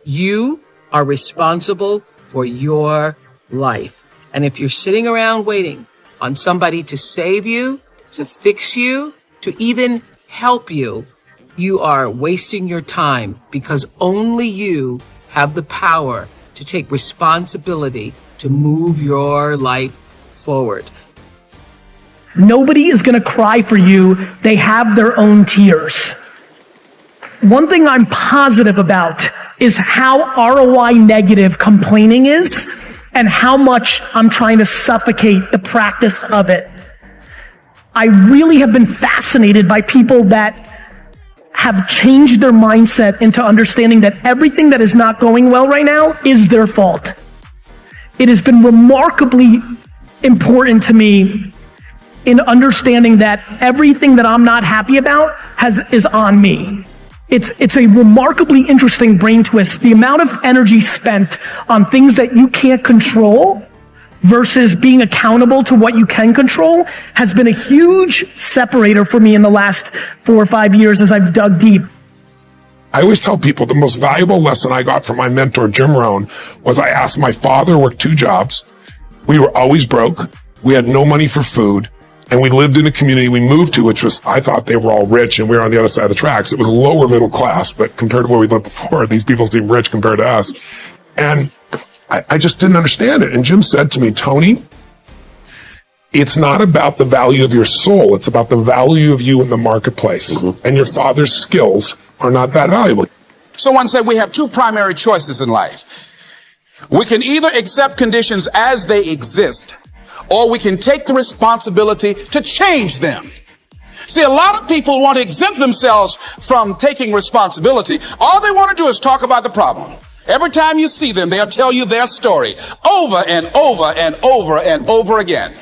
You are responsible for your life. And if you're sitting around waiting on somebody to save you, to fix you, to even help you, you are wasting your time, because only you have the power to take responsibility to move your life forward. Nobody is going to cry for you. They have their own tears. One thing I'm positive about is how ROI negative complaining is and how much I'm trying to suffocate the practice of it. I really have been fascinated by people that have changed their mindset into understanding that everything that is not going well right now is their fault. It has been remarkably important to me in understanding that everything that I'm not happy about is on me. It's a remarkably interesting brain twist. The amount of energy spent on things that you can't control versus being accountable to what you can control has been a huge separator for me in the last 4 or 5 years as I've dug deep. I always tell people the most valuable lesson I got from my mentor, Jim Rohn, was I asked my father, worked 2 jobs. We were always broke. We had no money for food. And we lived in a community we moved to, which was, I thought they were all rich and we were on the other side of the tracks. It was lower middle class, but compared to where we lived before, these people seem rich compared to us. And I just didn't understand it. And Jim said to me, Tony, it's not about the value of your soul. It's about the value of you in the marketplace. Mm-hmm. And your father's skills are not that valuable. Someone said we have 2 primary choices in life. We can either accept conditions as they exist, or we can take the responsibility to change them. See, a lot of people want to exempt themselves from taking responsibility. All they want to do is talk about the problem. Every time you see them, they'll tell you their story over and over and over and over again.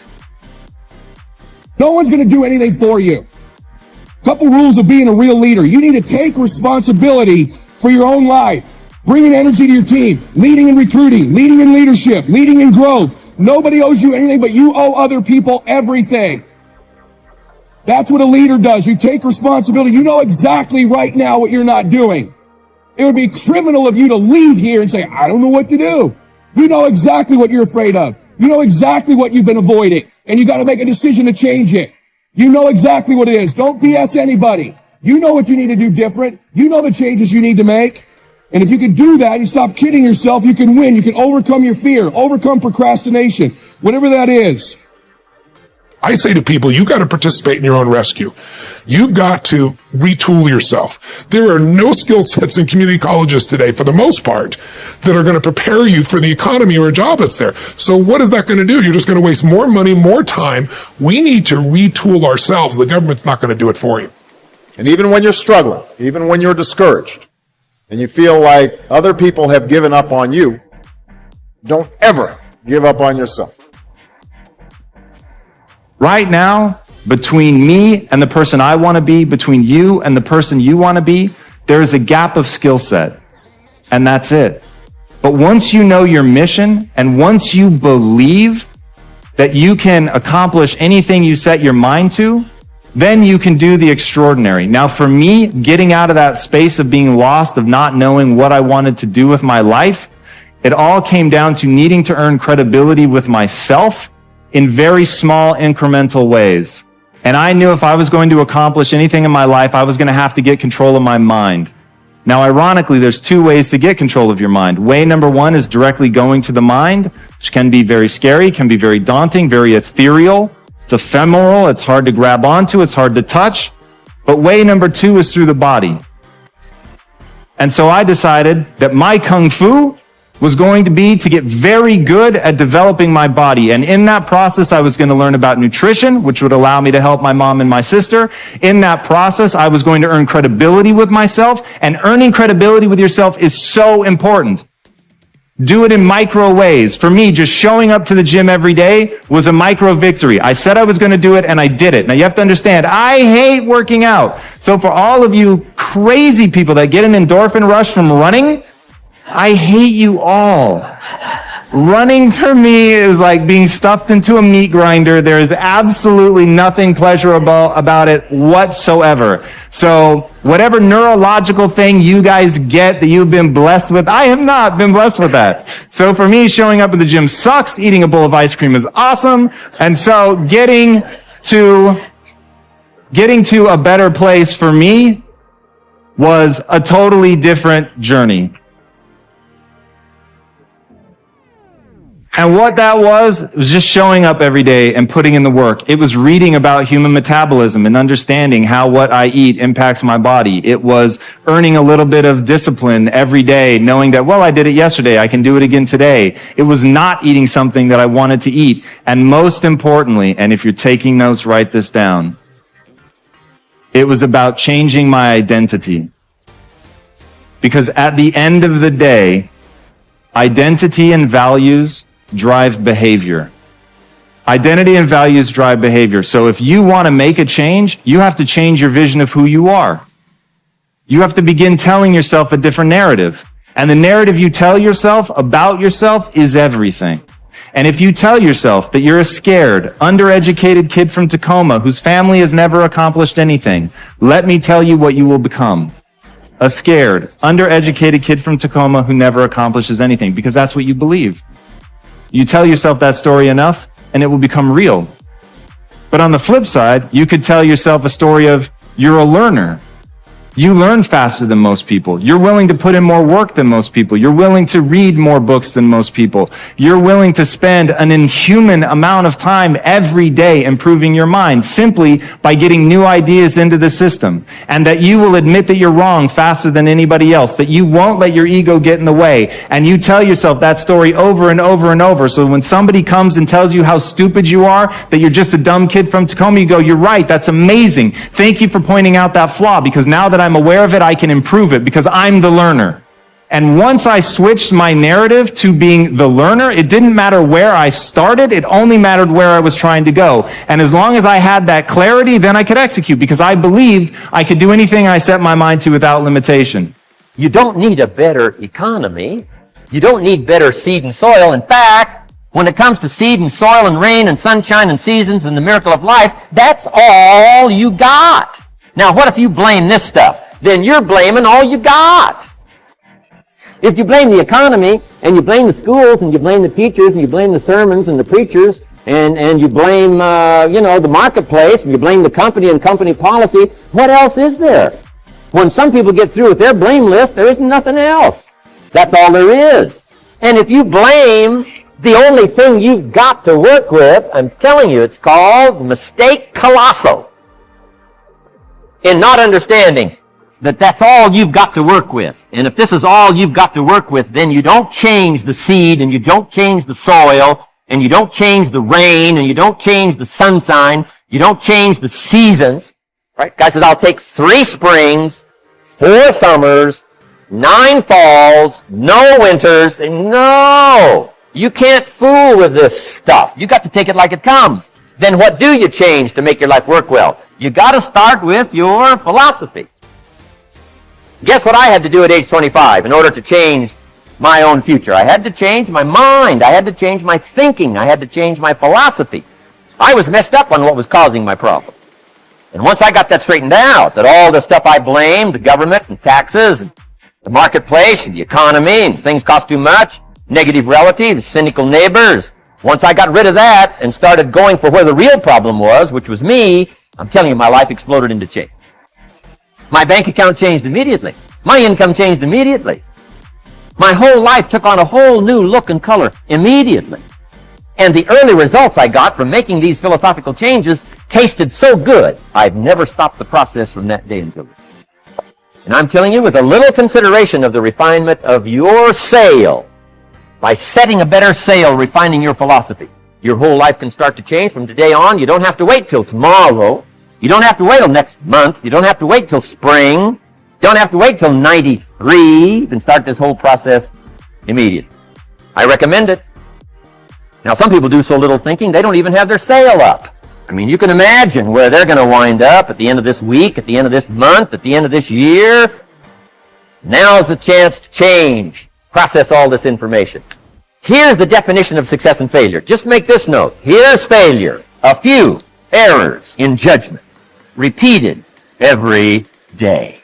No one's going to do anything for you. Couple rules of being a real leader. You need to take responsibility for your own life. Bringing energy to your team. Leading in recruiting. Leading in leadership. Leading in growth. Nobody owes you anything, but you owe other people everything. That's what a leader does. You take responsibility. You know exactly right now what you're not doing. It would be criminal of you to leave here and say, I don't know what to do. You know exactly what you're afraid of. You know exactly what you've been avoiding, and you got to make a decision to change it. You know exactly what it is. Don't BS anybody. You know what you need to do different. You know the changes you need to make. And if you can do that, you stop kidding yourself, you can win. You can overcome your fear, overcome procrastination, whatever that is. I say to people, you got to participate in your own rescue. You've got to retool yourself. There are no skill sets in community colleges today, for the most part, that are going to prepare you for the economy or a job that's there. So what is that going to do? You're just going to waste more money, more time. We need to retool ourselves. The government's not going to do it for you. And even when you're struggling, even when you're discouraged, and you feel like other people have given up on you, don't ever give up on yourself. Right now, between me and the person I want to be, between you and the person you want to be, there is a gap of skill set. And that's it. But once you know your mission, and once you believe that you can accomplish anything you set your mind to, then you can do the extraordinary. Now, for me, getting out of that space of being lost, of not knowing what I wanted to do with my life, it all came down to needing to earn credibility with myself in very small incremental ways. And I knew if I was going to accomplish anything in my life, I was going to have to get control of my mind. Now, ironically, there's 2 ways to get control of your mind. Way number 1 is directly going to the mind, which can be very scary, can be very daunting, very ethereal. It's ephemeral, it's hard to grab onto, it's hard to touch. But way number 2 is through the body. And so I decided that my kung fu was going to be to get very good at developing my body. And in that process, I was going to learn about nutrition, which would allow me to help my mom and my sister. In that process, I was going to earn credibility with myself. And earning credibility with yourself is so important. Do it in micro ways. For me, just showing up to the gym every day was a micro victory. I said I was going to do it, and I did it. Now, you have to understand, I hate working out. So for all of you crazy people that get an endorphin rush from running, I hate you all. Running for me is like being stuffed into a meat grinder. There is absolutely nothing pleasurable about it whatsoever. So whatever neurological thing you guys get that you've been blessed with, I have not been blessed with that. So for me, showing up at the gym sucks. Eating a bowl of ice cream is awesome. And so getting to a better place for me was a totally different journey. And what that was just showing up every day and putting in the work. It was reading about human metabolism and understanding how what I eat impacts my body. It was earning a little bit of discipline every day, knowing that, well, I did it yesterday, I can do it again today. It was not eating something that I wanted to eat. And most importantly, and if you're taking notes, write this down, it was about changing my identity. Because at the end of the day, identity and values drive behavior. Identity and values drive behavior. So if you want to make a change, you have to change your vision of who you are. You have to begin telling yourself a different narrative. And the narrative you tell yourself about yourself is everything. And if you tell yourself that you're a scared, undereducated kid from Tacoma whose family has never accomplished anything, let me tell you what you will become. A scared, undereducated kid from Tacoma who never accomplishes anything, because that's what you believe. You tell yourself that story enough, and it will become real. But on the flip side, you could tell yourself a story of you're a learner. You learn faster than most people. You're willing to put in more work than most people. You're willing to read more books than most people. You're willing to spend an inhuman amount of time every day improving your mind simply by getting new ideas into the system. And that you will admit that you're wrong faster than anybody else. That you won't let your ego get in the way. And you tell yourself that story over and over and over. So when somebody comes and tells you how stupid you are, that you're just a dumb kid from Tacoma, you go, you're right, that's amazing. Thank you for pointing out that flaw, because now that I'm aware of it, I can improve it because I'm the learner. And once I switched my narrative to being the learner, it didn't matter where I started, it only mattered where I was trying to go. And as long as I had that clarity, then I could execute because I believed I could do anything I set my mind to without limitation. You don't need a better economy. You don't need better seed and soil. In fact, when it comes to seed and soil and rain and sunshine and seasons and the miracle of life, that's all you got. Now, what if you blame this stuff? Then you're blaming all you got. If you blame the economy, and you blame the schools, and you blame the teachers, and you blame the sermons and the preachers, and you blame, the marketplace, and you blame the company and company policy, what else is there? When some people get through with their blame list, there isn't nothing else. That's all there is. And if you blame the only thing you've got to work with, I'm telling you, it's called mistake colossal. In not understanding that that's all you've got to work with. And if this is all you've got to work with, then you don't change the seed, and you don't change the soil, and you don't change the rain, and you don't change the sunshine, you don't change the seasons. Right? Guy says, I'll take 3 springs, 4 summers, 9 falls, no winters. And no! You can't fool with this stuff. You got to take it like it comes. Then what do you change to make your life work well? You got to start with your philosophy. Guess what I had to do at age 25 in order to change my own future? I had to change my mind. I had to change my thinking. I had to change my philosophy. I was messed up on what was causing my problem. And once I got that straightened out, that all the stuff I blamed, the government and taxes, and the marketplace and the economy, and things cost too much, negative relatives, cynical neighbors, once I got rid of that and started going for where the real problem was, which was me, I'm telling you, my life exploded into change. My bank account changed immediately. My income changed immediately. My whole life took on a whole new look and color immediately. And the early results I got from making these philosophical changes tasted so good, I've never stopped the process from that day until today. And I'm telling you, with a little consideration of the refinement of your sail, by setting a better sail, refining your philosophy, your whole life can start to change from today on. You don't have to wait till tomorrow. You don't have to wait till next month. You don't have to wait till spring. You don't have to wait till 93. You can start this whole process immediately. I recommend it. Now, some people do so little thinking, they don't even have their sail up. I mean, you can imagine where they're going to wind up at the end of this week, at the end of this month, at the end of this year. Now's the chance to change, process all this information. Here's the definition of success and failure. Just make this note. Here's failure. A few errors in judgment, repeated every day.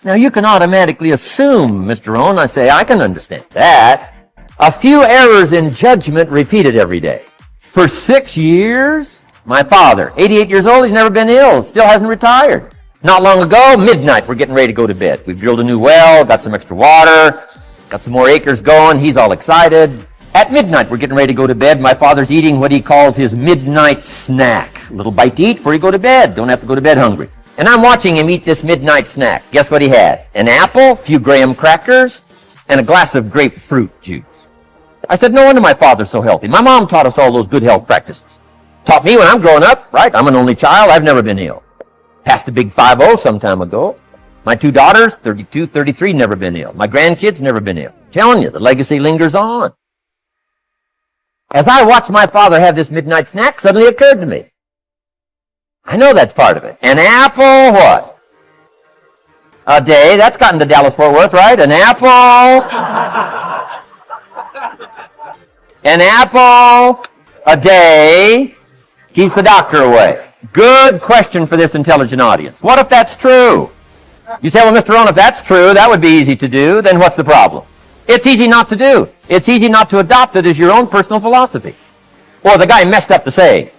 Now, you can automatically assume, Mr. Owen, I say, I can understand that. A few errors in judgment repeated every day. For 6 years, my father, 88 years old, he's never been ill, still hasn't retired. Not long ago, midnight, we're getting ready to go to bed. We've drilled a new well, got some extra water, got some more acres going, he's all excited. At midnight, we're getting ready to go to bed. My father's eating what he calls his midnight snack. A little bite to eat before you go to bed. Don't have to go to bed hungry. And I'm watching him eat this midnight snack. Guess what he had? An apple, a few graham crackers, and a glass of grapefruit juice. I said, no wonder my father's so healthy. My mom taught us all those good health practices. Taught me when I'm growing up, right? I'm an only child. I've never been ill. Passed the big 5-0 some time ago. My 2 daughters, 32, 33, never been ill. My grandkids, never been ill. I'm telling you, the legacy lingers on. As I watched my father have this midnight snack, suddenly it occurred to me. I know that's part of it. An apple, what? A day. That's gotten to Dallas-Fort Worth, right? An apple. An apple a day keeps the doctor away. Good question for this intelligent audience. What if that's true? You say, well, Mr. Owen, if that's true, that would be easy to do. Then what's the problem? It's easy not to do. It's easy not to adopt it as your own personal philosophy. Or the guy messed up the saying.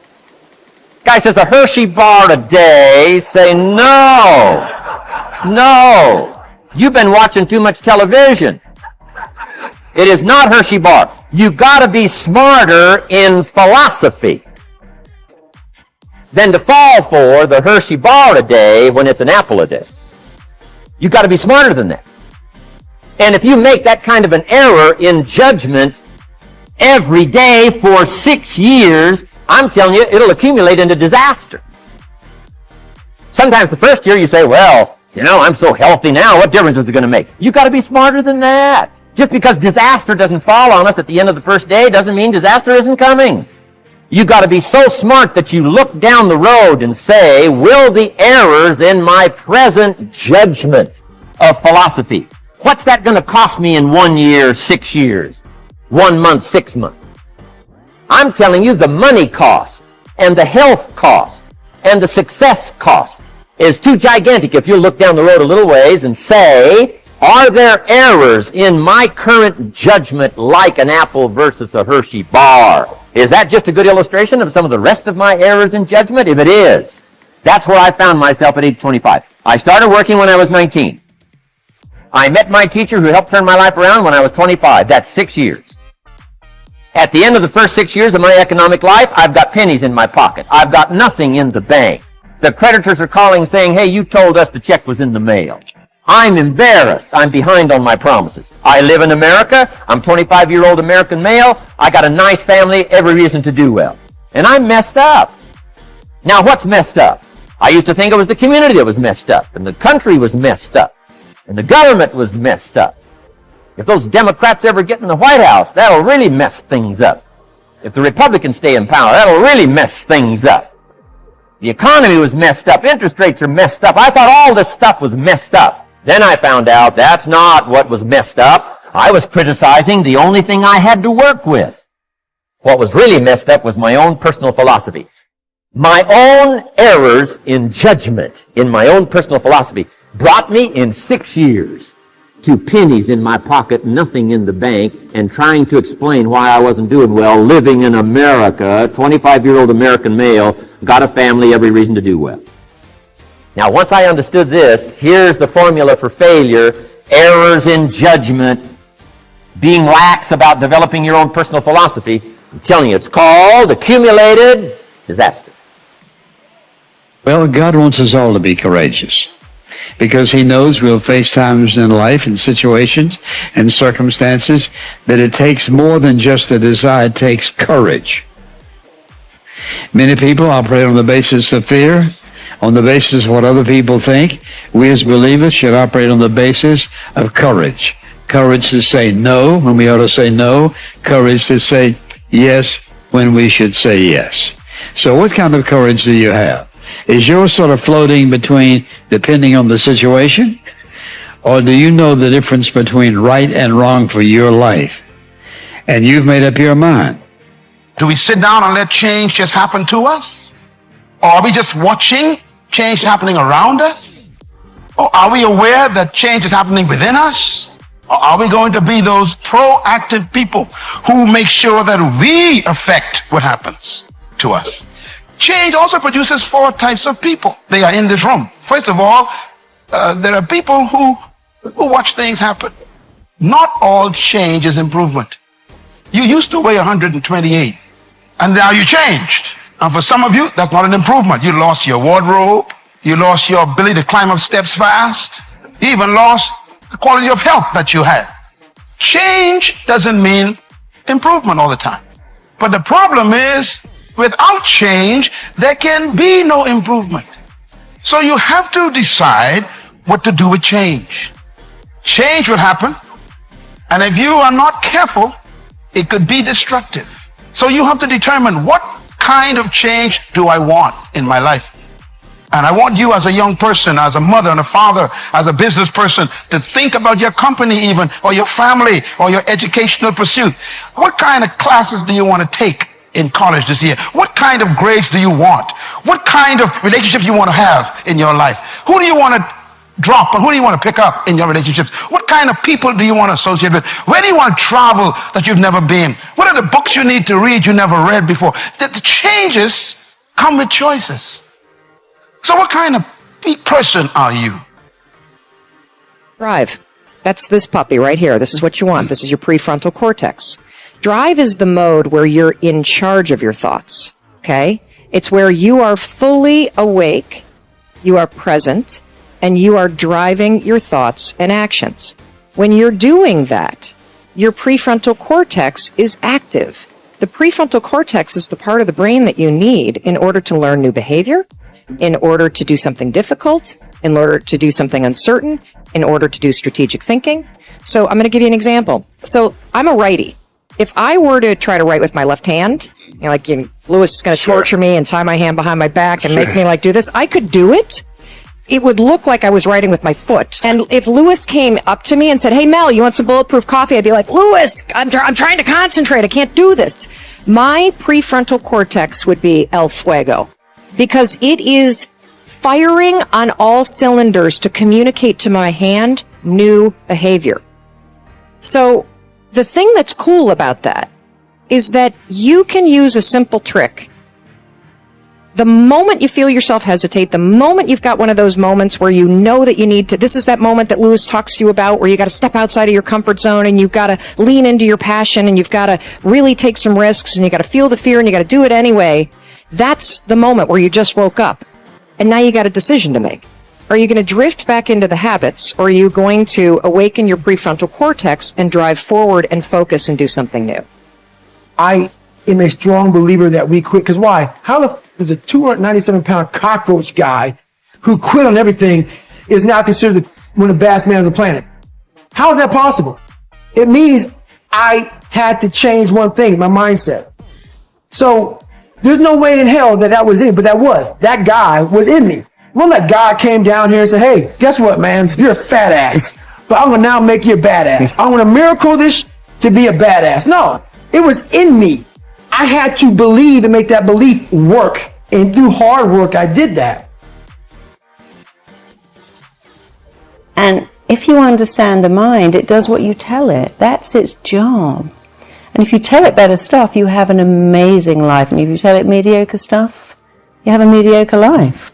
Guy says a Hershey bar a day. Say, no. No. You've been watching too much television. It is not Hershey bar. You got to be smarter in philosophy than to fall for the Hershey bar a day when it's an apple a day. You got to be smarter than that. And if you make that kind of an error in judgment every day for 6 years, I'm telling you, it'll accumulate into disaster. Sometimes the first year you say, well, you know, I'm so healthy now, what difference is it going to make? You got to be smarter than that. Just because disaster doesn't fall on us at the end of the first day doesn't mean disaster isn't coming. You got to be so smart that you look down the road and say, will the errors in my present judgment of philosophy, what's that going to cost me in 1 year, 6 years, 1 month, 6 months? I'm telling you the money cost and the health cost and the success cost is too gigantic if you look down the road a little ways and say, are there errors in my current judgment like an apple versus a Hershey bar? Is that just a good illustration of some of the rest of my errors in judgment? If it is, that's where I found myself at age 25. I started working when I was 19. I met my teacher who helped turn my life around when I was 25. That's 6 years. At the end of the first 6 years of my economic life, I've got pennies in my pocket. I've got nothing in the bank. The creditors are calling saying, hey, you told us the check was in the mail. I'm embarrassed. I'm behind on my promises. I live in America. I'm 25-year-old American male. I got a nice family, every reason to do well. And I'm messed up. Now, what's messed up? I used to think it was the community that was messed up, and the country was messed up, and the government was messed up. If those Democrats ever get in the White House, that'll really mess things up. If the Republicans stay in power, that'll really mess things up. The economy was messed up. Interest rates are messed up. I thought all this stuff was messed up. Then I found out that's not what was messed up. I was criticizing the only thing I had to work with. What was really messed up was my own personal philosophy. My own errors in judgment in my own personal philosophy brought me in 6 years to pennies in my pocket, nothing in the bank, and trying to explain why I wasn't doing well, living in America, 25-year-old American male, got a family, every reason to do well. Now, once I understood this, here's the formula for failure: errors in judgment, being lax about developing your own personal philosophy. I'm telling you, it's called accumulated disaster. Well, God wants us all to be courageous, because He knows we'll face times in life and situations and circumstances that it takes more than just a desire. It takes courage. Many people operate on the basis of fear, on the basis of what other people think. We as believers should operate on the basis of courage. Courage to say no when we ought to say no. Courage to say yes when we should say yes. So what kind of courage do you have? Is yours sort of floating between, depending on the situation? Or do you know the difference between right and wrong for your life? and you've made up your mind. Do we sit down and let change just happen to us? Or are we just watching change happening around us? Or are we aware that change is happening within us? Or are we going to be those proactive people who make sure that we affect what happens to us? Change also produces 4 types of people. They are in this room. First of all, there are people who watch things happen. Not all change is improvement. You used to weigh 128, and now you changed. And for some of you, that's not an improvement. You lost your wardrobe. You lost your ability to climb up steps fast. You even lost the quality of health that you had. Change doesn't mean improvement all the time. But the problem is, without change, there can be no improvement. So you have to decide what to do with change. Change will happen, and if you are not careful, it could be destructive. So you have to determine, what kind of change do I want in my life? And I want you as a young person, as a mother and a father, as a business person, to think about your company even, or your family, or your educational pursuit. What kind of classes do you want to take in college this year? What kind of grades do you want? What kind of relationship you want to have in your life? Who do you want to drop, and who do you want to pick up in your relationships? What kind of people do you want to associate with? Where do you want to travel that you've never been? What are the books you need to read you never read before? The changes come with choices. So what kind of person are you? Drive. That's this puppy right here. This is what you want. This is your prefrontal cortex. Drive is the mode where you're in charge of your thoughts. Okay? It's where you are fully awake, you are present, and you are driving your thoughts and actions. When you're doing that, your prefrontal cortex is active. The prefrontal cortex is the part of the brain that you need in order to learn new behavior, in order to do something difficult, in order to do something uncertain, in order to do strategic thinking. So I'm going to give you an example. So I'm a righty. If I were to try to write with my left hand, Lewis is going to torture me and tie my hand behind my back and make me do this, I could do it. It would look like I was writing with my foot. And if Lewis came up to me and said, "Hey, Mel, you want some bulletproof coffee?" I'd be like, "Lewis, I'm trying to concentrate. I can't do this." My prefrontal cortex would be el fuego, because it is firing on all cylinders to communicate to my hand new behavior. So the thing that's cool about that is that you can use a simple trick. The moment you feel yourself hesitate, the moment you've got one of those moments where you know that you need to, this is that moment that Lewis talks to you about, where you got to step outside of your comfort zone and you've got to lean into your passion and you've got to really take some risks and you got to feel the fear and you got to do it anyway. That's the moment where you just woke up and now you got a decision to make. Are you going to drift back into the habits, or are you going to awaken your prefrontal cortex and drive forward and focus and do something new? I am a strong believer that we quit. Because why? How does a 297-pound cockroach guy who quit on everything is now considered one of the baddest men on the planet? How is that possible? It means I had to change one thing, my mindset. So there's no way in hell that was in me, but that guy was in me. Well, that guy came down here and said, "Hey, guess what, man? You're a fat ass, but I'm going to now make you a badass. I'm going to miracle this to be a badass." No, it was in me. I had to believe and make that belief work. And through hard work, I did that. And if you understand the mind, it does what you tell it. That's its job. And if you tell it better stuff, you have an amazing life. And if you tell it mediocre stuff, you have a mediocre life.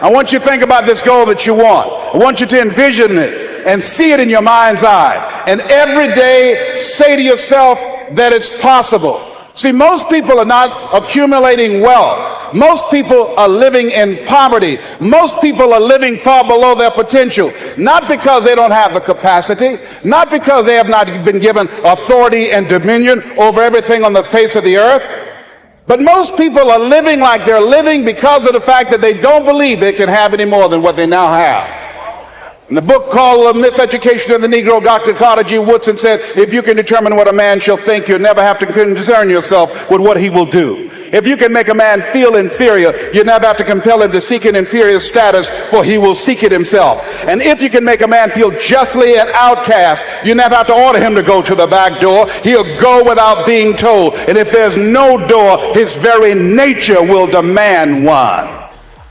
I want you to think about this goal that you want. I want you to envision it and see it in your mind's eye. And every day say to yourself that it's possible. See, most people are not accumulating wealth. Most people are living in poverty. Most people are living far below their potential. Not because they don't have the capacity, not because they have not been given authority and dominion over everything on the face of the earth. But most people are living like they're living because of the fact that they don't believe they can have any more than what they now have. In the book called Miseducation of the Negro, Dr. Carter G. Woodson says, if you can determine what a man shall think, you'll never have to concern yourself with what he will do. If you can make a man feel inferior, you never have to compel him to seek an inferior status, for he will seek it himself. And if you can make a man feel justly an outcast, you never have to order him to go to the back door. He'll go without being told. And if there's no door, his very nature will demand one.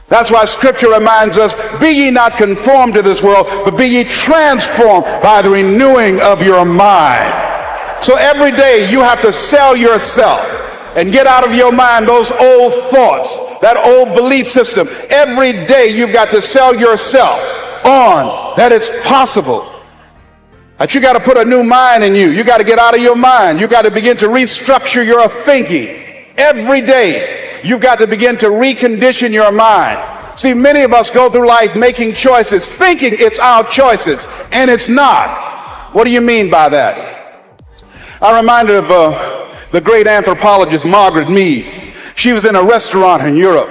That's why Scripture reminds us, be ye not conformed to this world, but be ye transformed by the renewing of your mind. So every day you have to sell yourself and get out of your mind those old thoughts, that old belief system. Every day you've got to sell yourself on that it's possible. That you got to put a new mind in you. You got to get out of your mind. You got to begin to restructure your thinking. Every day you've got to begin to recondition your mind. See, many of us go through life making choices, thinking it's our choices, and it's not. What do you mean by that? I'm reminded of the great anthropologist Margaret Mead. She was in a restaurant in Europe,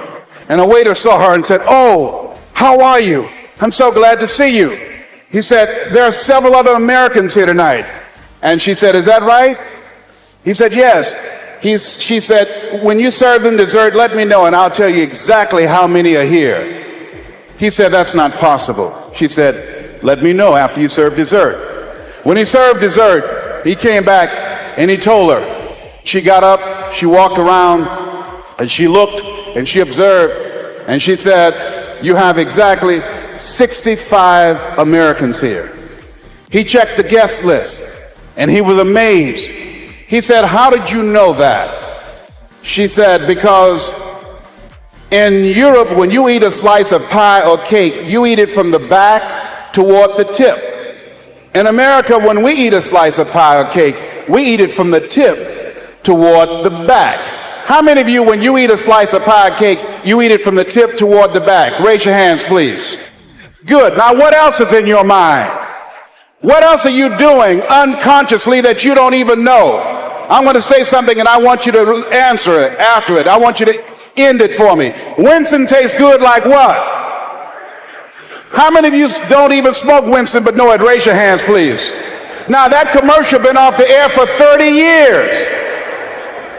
and a waiter saw her and said, "Oh, how are you? I'm so glad to see you." He said, "There are several other Americans here tonight." And she said, "Is that right?" He said, "Yes." She said, "When you serve them dessert, let me know, and I'll tell you exactly how many are here." He said, "That's not possible." She said, "Let me know after you serve dessert." When he served dessert, he came back and he told her. She got up, she walked around, and she looked and she observed, and she said, "You have exactly 65 Americans here." He checked the guest list and he was amazed. He said, "How did you know that?" She said, "Because in Europe, when you eat a slice of pie or cake, you eat it from the back toward the tip. In America, when we eat a slice of pie or cake, we eat it from the tip toward the back." How many of you, when you eat a slice of pie or cake, you eat it from the tip toward the back? Raise your hands, please. Good. Now, what else is in your mind? What else are you doing unconsciously that you don't even know? I'm going to say something and I want you to answer it after it. I want you to end it for me. Winston tastes good like what? How many of you don't even smoke Winston but know it? Raise your hands, please. Now, that commercial been off the air for 30 years.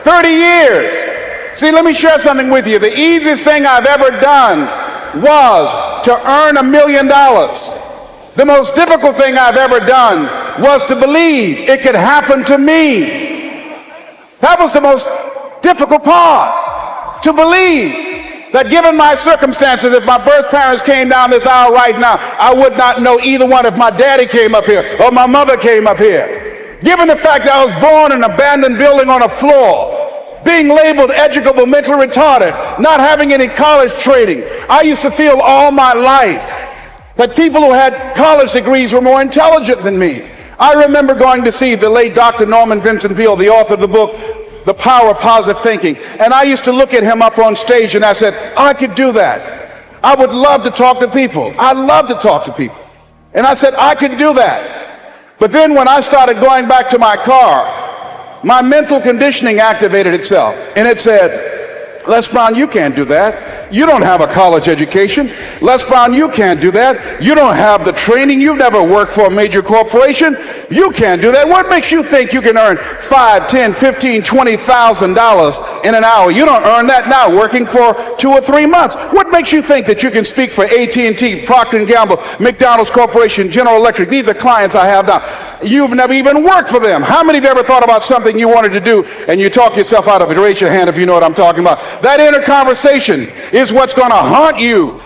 30 years. See, let me share something with you. The easiest thing I've ever done was to earn $1 million. The most difficult thing I've ever done was to believe it could happen to me. That was the most difficult part. To believe that given my circumstances, if my birth parents came down this aisle right now, I would not know either one if my daddy came up here or my mother came up here. Given the fact that I was born in an abandoned building on a floor, being labeled educable, mentally retarded, not having any college training, I used to feel all my life that people who had college degrees were more intelligent than me. I remember going to see the late Dr. Norman Vincent Peale, the author of the book, The Power of Positive Thinking. And I used to look at him up on stage and I said, I could do that. I would love to talk to people. I love to talk to people. And I said, I could do that. But then when I started going back to my car, my mental conditioning activated itself. And it said, Les Brown, you can't do that. You don't have a college education. Les Brown, you can't do that. You don't have the training. You've never worked for a major corporation. You can't do that. What makes you think you can earn $5, $10, $15, $20,000 in an hour? You don't earn that now working for 2 or 3 months. What makes you think that you can speak for AT&T, Procter & Gamble, McDonald's Corporation, General Electric? These are clients I have now. You've never even worked for them. How many of you ever thought about something you wanted to do and you talk yourself out of it? Raise your hand if you know what I'm talking about. That inner conversation is what's going to haunt you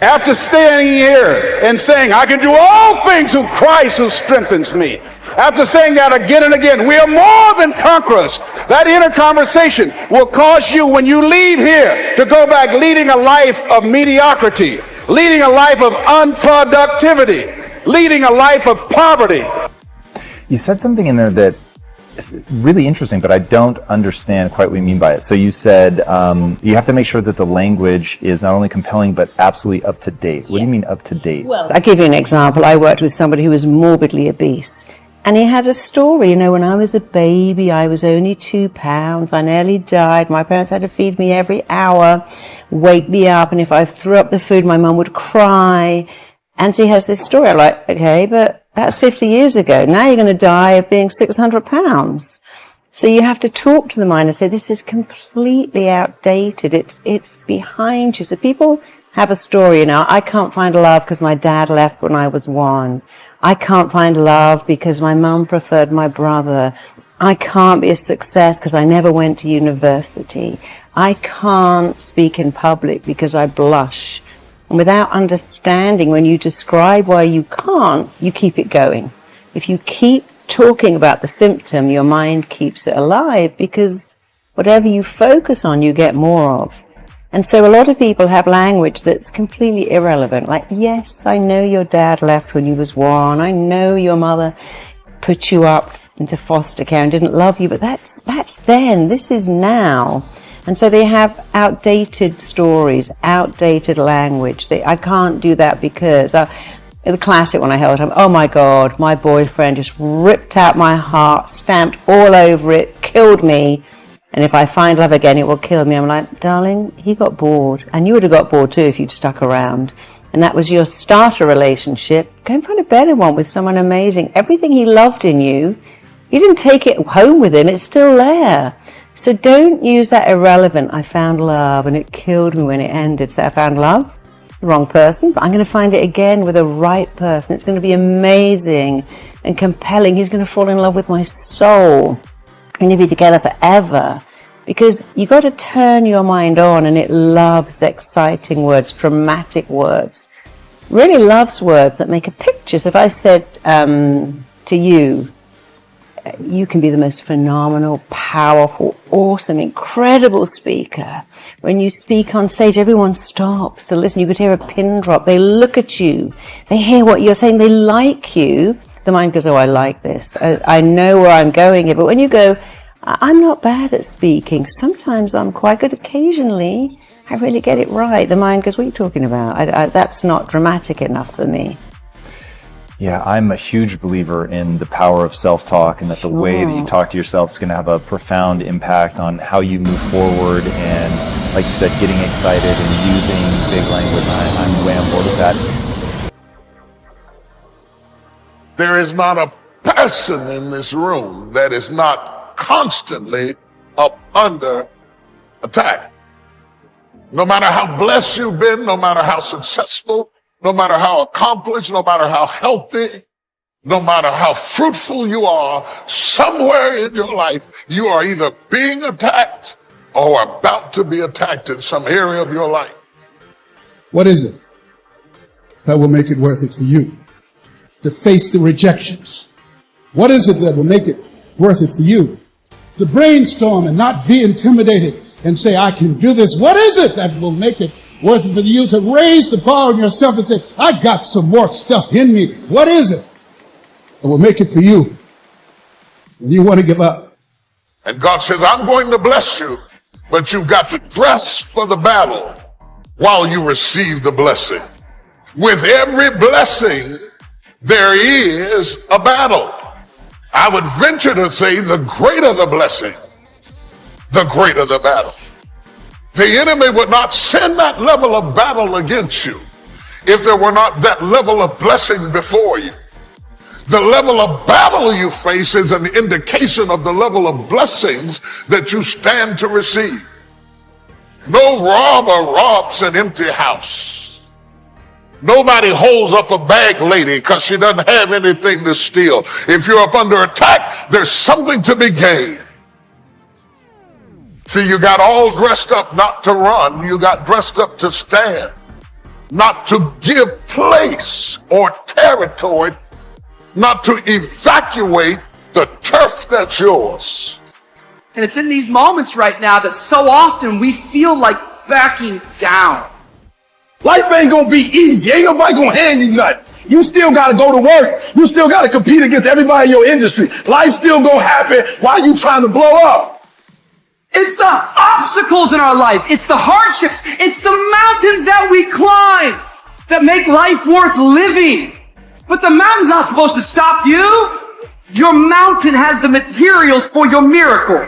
after standing here and saying, I can do all things through Christ who strengthens me. After saying that again and again, we are more than conquerors. That inner conversation will cause you, when you leave here, to go back leading a life of mediocrity, leading a life of unproductivity, leading a life of poverty. You said something in there that is really interesting, but I don't understand quite what you mean by it. So you said you have to make sure that the language is not only compelling, but absolutely up to date. What do you mean up to date? Well, I'll give you an example. I worked with somebody who was morbidly obese. And he had a story, you know, when I was a baby, I was only 2 pounds. I nearly died. My parents had to feed me every hour, wake me up. And if I threw up the food, my mum would cry. And he has this story. I'm like, okay, but that's 50 years ago. Now you're going to die of being 600 pounds. So you have to talk to the mind and say, this is completely outdated. It's behind you. So people have a story, I can't find love because my dad left when I was 1. I can't find love because my mum preferred my brother. I can't be a success because I never went to university. I can't speak in public because I blush. And without understanding, when you describe why you can't, you keep it going. If you keep talking about the symptom, your mind keeps it alive, because whatever you focus on, you get more of. And so a lot of people have language that's completely irrelevant. Like, yes, I know your dad left when you was 1. I know your mother put you up into foster care and didn't love you, but that's then. This is now. And so they have outdated stories, outdated language. I can't do that because... the classic one I held up, oh my God, my boyfriend just ripped out my heart, stamped all over it, killed me, and if I find love again, it will kill me. I'm like, darling, he got bored, and you would have got bored too if you'd stuck around. And that was your starter relationship. Go and find a better one with someone amazing. Everything he loved in you, you didn't take it home with him, it's still there. So don't use that irrelevant, I found love and it killed me when it ended. So I found love, the wrong person, but I'm going to find it again with the right person. It's going to be amazing and compelling. He's going to fall in love with my soul. We're going to be together forever. Because you got to turn your mind on, and it loves exciting words, dramatic words. Really loves words that make a picture. So if I said to you, you can be the most phenomenal, powerful, awesome, incredible speaker. When you speak on stage, everyone stops to listen. You could hear a pin drop. They look at you. They hear what you're saying. They like you. The mind goes, oh, I like this. I know where I'm going here. But when you go, I'm not bad at speaking. Sometimes I'm quite good. Occasionally, I really get it right. The mind goes, what are you talking about? That's not dramatic enough for me. Yeah, I'm a huge believer in the power of self-talk, and that the way that you talk to yourself is going to have a profound impact on how you move forward, and, like you said, getting excited and using big language. I'm way on board with that. There is not a person in this room that is not constantly up under attack. No matter how blessed you've been, no matter how successful, no matter how accomplished, no matter how healthy, no matter how fruitful you are, somewhere in your life, you are either being attacked or about to be attacked in some area of your life. What is it that will make it worth it for you to face the rejections? What is it that will make it worth it for you to brainstorm and not be intimidated and say, I can do this? What is it that will make it worth it for you to raise the bar on yourself and say, I got some more stuff in me? What is it that will make it for you when you want to give up? And God says, I'm going to bless you, but you've got to dress for the battle while you receive the blessing. With every blessing, there is a battle. I would venture to say the greater the blessing, the greater the battle. The enemy would not send that level of battle against you if there were not that level of blessing before you. The level of battle you face is an indication of the level of blessings that you stand to receive. No robber robs an empty house. Nobody holds up a bag lady because she doesn't have anything to steal. If you're up under attack, there's something to be gained. See, you got all dressed up not to run. You got dressed up to stand, not to give place or territory, not to evacuate the turf that's yours. And it's in these moments right now that so often we feel like backing down. Life ain't gonna be easy. Ain't nobody gonna hand you nothing. You still gotta go to work. You still gotta compete against everybody in your industry. Life's still gonna happen while you trying to blow up. It's the obstacles in our life. It's the hardships. It's the mountains that we climb that make life worth living. But the mountain's not supposed to stop you. Your mountain has the materials for your miracle.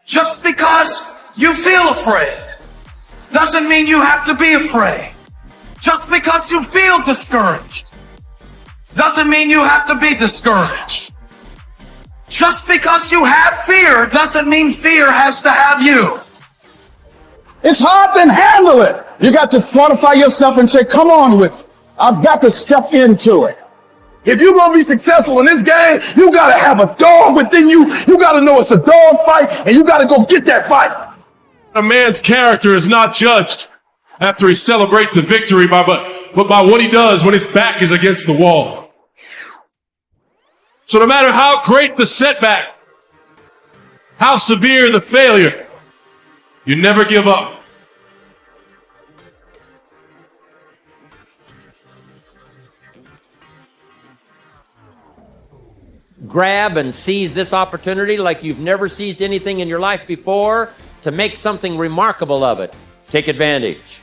Just because you feel afraid doesn't mean you have to be afraid. Just because you feel discouraged doesn't mean you have to be discouraged. Just because you have fear doesn't mean fear has to have you. It's hard to handle it. You got to fortify yourself and say, come on with it. I've got to step into it. If you're going to be successful in this game, you got to have a dog within you. You got to know it's a dog fight, and you got to go get that fight. A man's character is not judged after he celebrates a victory, but by what he does when his back is against the wall. So no matter how great the setback, how severe the failure, you never give up. Grab and seize this opportunity like you've never seized anything in your life before to make something remarkable of it. Take advantage.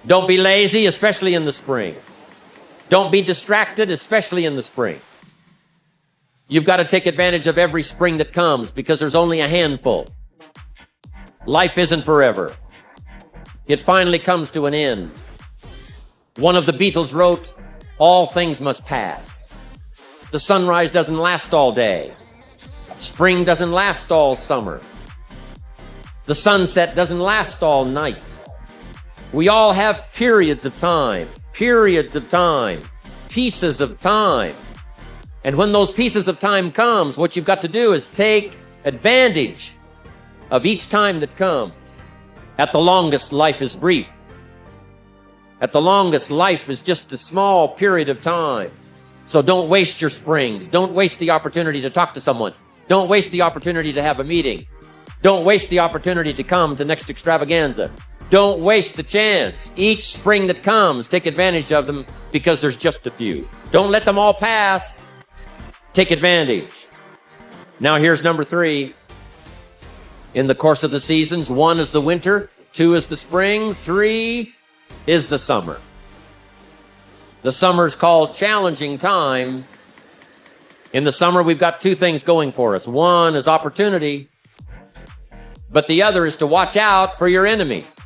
Don't be lazy, especially in the spring. Don't be distracted, especially in the spring. You've got to take advantage of every spring that comes because there's only a handful. Life isn't forever. It finally comes to an end. One of the Beatles wrote, "All things must pass." The sunrise doesn't last all day. Spring doesn't last all summer. The sunset doesn't last all night. We all have periods of time, pieces of time. And when those pieces of time comes, what you've got to do is take advantage of each time that comes. At the longest, life is brief. At the longest, life is just a small period of time. So don't waste your springs. Don't waste the opportunity to talk to someone. Don't waste the opportunity to have a meeting. Don't waste the opportunity to come to next extravaganza. Don't waste the chance. Each spring that comes, take advantage of them because there's just a few. Don't let them all pass. Take advantage. Now here's number 3. In the course of the seasons, 1 is the winter, 2 is the spring, 3 is the summer. The summer's called challenging time. In the summer, we've got 2 things going for us. 1 is opportunity, but the other is to watch out for your enemies.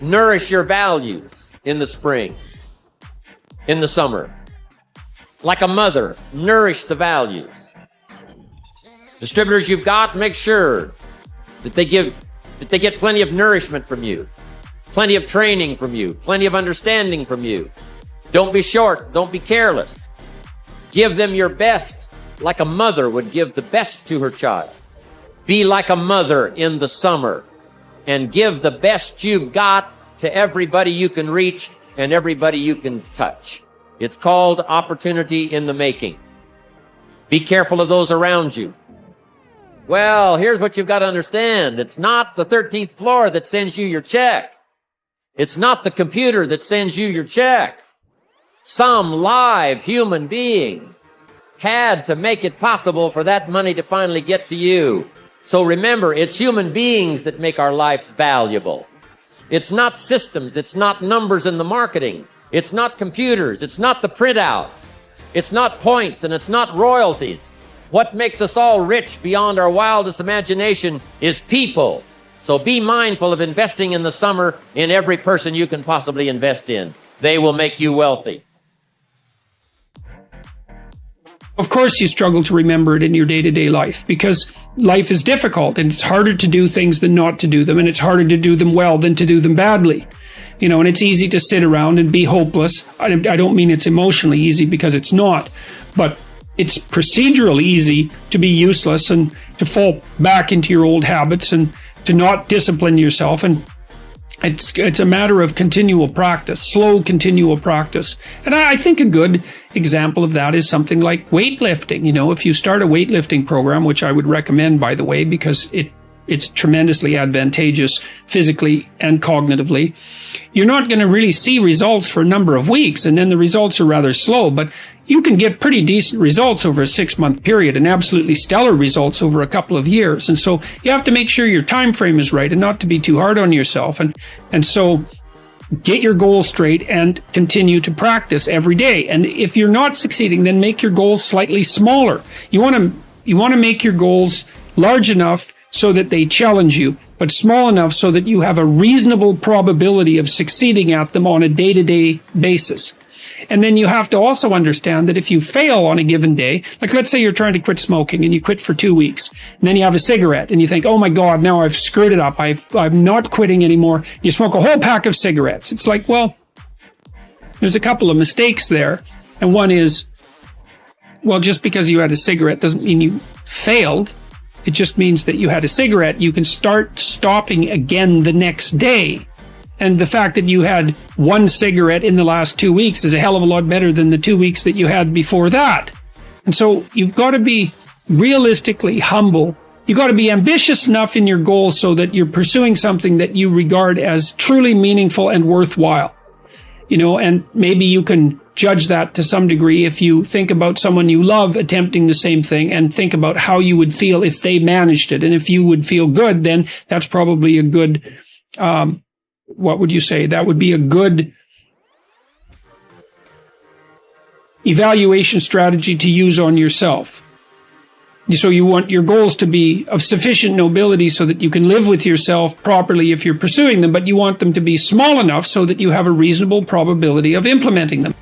Nourish your values in the spring, in the summer. Like a mother, nourish the values. Distributors you've got, make sure that they get plenty of nourishment from you. Plenty of training from you. Plenty of understanding from you. Don't be short. Don't be careless. Give them your best like a mother would give the best to her child. Be like a mother in the summer and give the best you've got to everybody you can reach and everybody you can touch. It's called opportunity in the making. Be careful of those around you. Well, here's what you've got to understand. It's not the 13th floor that sends you your check. It's not the computer that sends you your check. Some live human being had to make it possible for that money to finally get to you. So remember, it's human beings that make our lives valuable. It's not systems. It's not numbers in the marketing. It's not computers. It's not the printout. It's not points and it's not royalties. What makes us all rich beyond our wildest imagination is people. So be mindful of investing in the summer in every person you can possibly invest in. They will make you wealthy. Of course you struggle to remember it in your day-to-day life because life is difficult and it's harder to do things than not to do them, and it's harder to do them well than to do them badly. You know, and it's easy to sit around and be hopeless. I don't mean it's emotionally easy because it's not, but it's procedurally easy to be useless and to fall back into your old habits and to not discipline yourself. And it's a matter of continual practice, slow continual practice. And I think a good example of that is something like weightlifting. You know, if you start a weightlifting program, which I would recommend, by the way, because it's tremendously advantageous physically and cognitively, you're not going to really see results for a number of weeks, and then the results are rather slow, but you can get pretty decent results over a 6-month period and absolutely stellar results over a couple of years. And so you have to make sure your time frame is right and not to be too hard on yourself. And so get your goals straight and continue to practice every day. And if you're not succeeding, then make your goals slightly smaller. You want to make your goals large enough so that they challenge you, but small enough so that you have a reasonable probability of succeeding at them on a day-to-day basis. And then you have to also understand that if you fail on a given day, like let's say you're trying to quit smoking and you quit for 2 weeks, and then you have a cigarette and you think, oh my God, now I've screwed it up. I'm not quitting anymore. You smoke a whole pack of cigarettes. It's like, well, there's a couple of mistakes there. And one is, well, just because you had a cigarette doesn't mean you failed. It just means that you had a cigarette. You can start stopping again the next day. And the fact that you had one cigarette in the last 2 weeks is a hell of a lot better than the 2 weeks that you had before that. And so you've got to be realistically humble. You've got to be ambitious enough in your goals so that you're pursuing something that you regard as truly meaningful and worthwhile. You know, and maybe you can judge that to some degree if you think about someone you love attempting the same thing and think about how you would feel if they managed it. And if you would feel good, then that's probably a good, what would you say? That would be a good evaluation strategy to use on yourself. So you want your goals to be of sufficient nobility so that you can live with yourself properly if you're pursuing them, but you want them to be small enough so that you have a reasonable probability of implementing them.